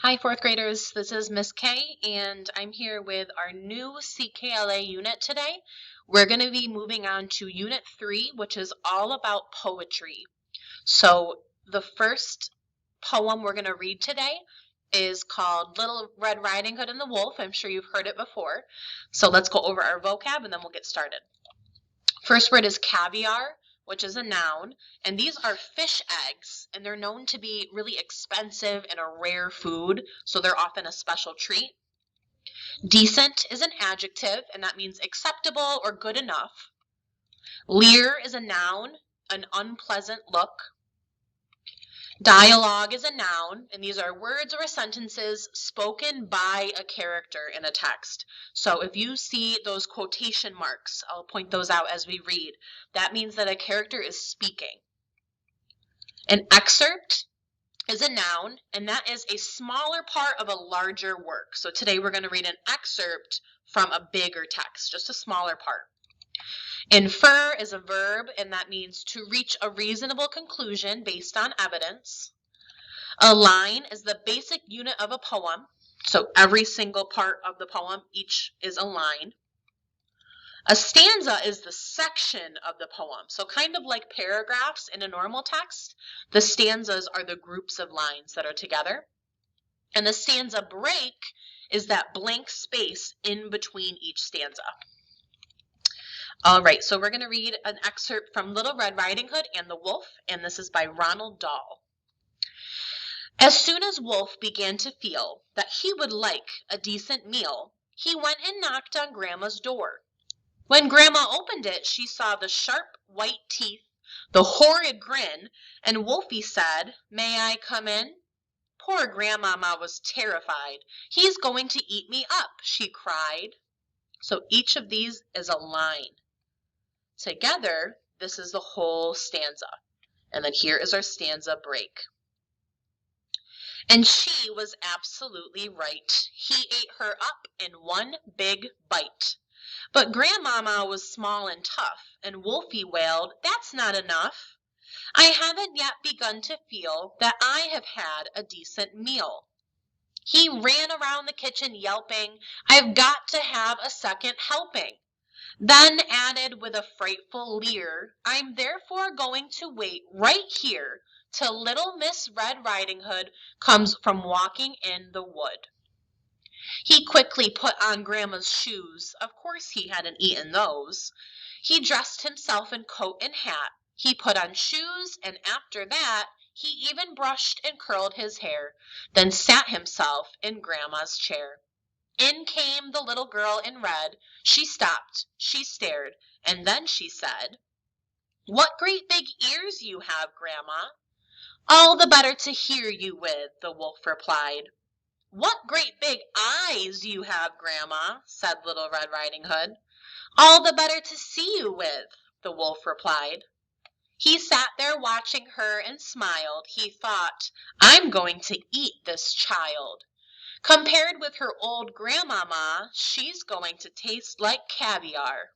Hi, fourth graders. This is Miss K, and I'm here with our new CKLA unit today. We're going to be moving on to Unit 3, which is all about poetry. So the first poem we're going to read today is called Little Red Riding Hood and the Wolf. I'm sure you've heard it before. So let's go over our vocab and then we'll get started. First word is caviar, which is a noun, and these are fish eggs, and they're known to be really expensive and a rare food, so they're often a special treat. Decent is an adjective, and that means acceptable or good enough. Leer is a noun, an unpleasant look. Dialogue is a noun, and these are words or sentences spoken by a character in a text. So if you see those quotation marks, I'll point those out as we read. That means that a character is speaking. An excerpt is a noun, and that is a smaller part of a larger work. So today we're going to read an excerpt from a bigger text, just a smaller part. Infer is a verb, and that means to reach a reasonable conclusion based on evidence. A line is the basic unit of a poem, so every single part of the poem, each is a line. A stanza is the section of the poem, so kind of like paragraphs in a normal text, the stanzas are the groups of lines that are together. And the stanza break is that blank space in between each stanza. All right, so we're going to read an excerpt from Little Red Riding Hood and the Wolf, and this is by Ronald Dahl. As soon as Wolf began to feel that he would like a decent meal, he went and knocked on Grandma's door. When Grandma opened it, she saw the sharp white teeth, the horrid grin, and Wolfie said, "May I come in?" Poor Grandmama was terrified. "He's going to eat me up," she cried. So each of these is a line. Together, this is the whole stanza. And then here is our stanza break. And she was absolutely right. He ate her up in one big bite. But Grandmama was small and tough, and Wolfie wailed, "That's not enough. I haven't yet begun to feel that I have had a decent meal." He ran around the kitchen yelping, "I've got to have a second helping." Then added with a frightful leer, "I'm therefore going to wait right here till little Miss Red Riding Hood comes from walking in the wood." He quickly put on Grandma's shoes. Of course he hadn't eaten those. He dressed himself in coat and hat. He put on shoes, and after that, he even brushed and curled his hair, then sat himself in Grandma's chair. In came the little girl in red. She stopped, she stared, and then she said, "What great big ears you have, Grandma." "All the better to hear you with," the wolf replied. "What great big eyes you have, Grandma," said Little Red Riding Hood. "All the better to see you with," the wolf replied. He sat there watching her and smiled. He thought, "I'm going to eat this child. Compared with her old grandmama, she's going to taste like caviar."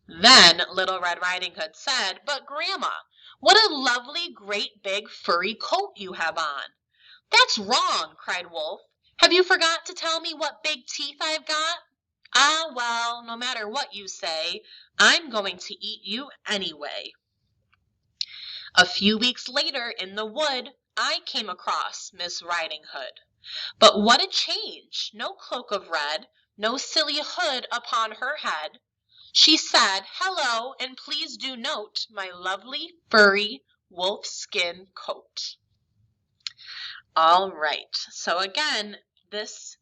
Then Little Red Riding Hood said, "But Grandma, what a lovely great big furry coat you have on." "That's wrong," cried Wolf. "Have you forgot to tell me what big teeth I've got?" "Ah, well, no matter what you say, I'm going to eat you anyway." A few weeks later in the wood, I came across Miss Riding Hood. But what a change! No cloak of red, no silly hood upon her head. She said, "Hello, and please do note my lovely furry wolf skin coat." All right, so again, this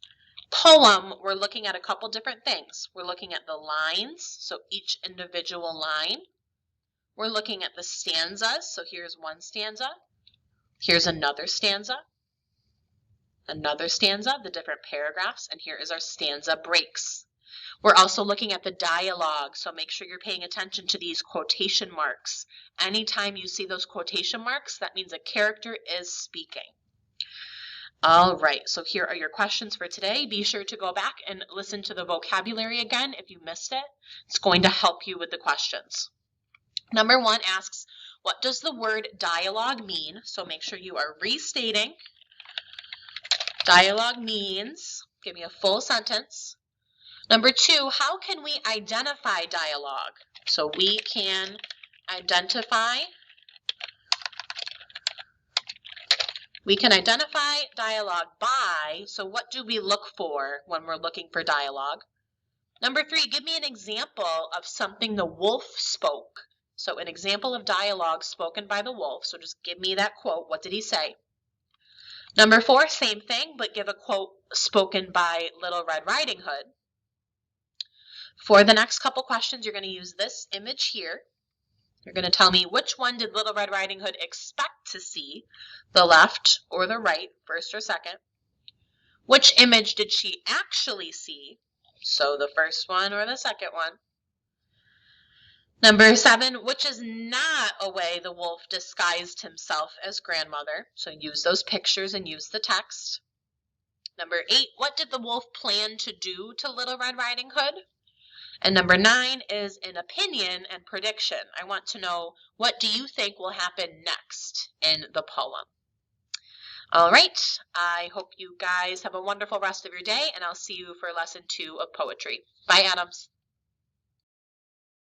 poem, we're looking at a couple different things. We're looking at the lines, so each individual line. We're looking at the stanzas, so here's one stanza. Here's another stanza, the different paragraphs, and here is our stanza breaks. We're also looking at the dialogue, so make sure you're paying attention to these quotation marks. Anytime you see those quotation marks, that means a character is speaking. All right, so here are your questions for today. Be sure to go back and listen to the vocabulary again if you missed it. It's going to help you with the questions. Number 1 asks, what does the word dialogue mean? So make sure you are restating Dialogue means, give me a full sentence. Number 2, how can we identify dialogue? So we can identify dialogue by, so what do we look for when we're looking for dialogue? Number 3, give me an example of something the wolf spoke. So an example of dialogue spoken by the wolf. So just give me that quote. What did he say? Number 4, same thing, but give a quote spoken by Little Red Riding Hood. For the next couple questions, you're going to use this image here. You're going to tell me which one did Little Red Riding Hood expect to see, the left or the right, first or second. Which image did she actually see? So the first one or the second one. Number 7, which is not a way the wolf disguised himself as grandmother? So use those pictures and use the text. Number 8, what did the wolf plan to do to Little Red Riding Hood? And number 9 is an opinion and prediction. I want to know, what do you think will happen next in the poem? All right, I hope you guys have a wonderful rest of your day, and I'll see you for lesson 2 of poetry. Bye, Adams.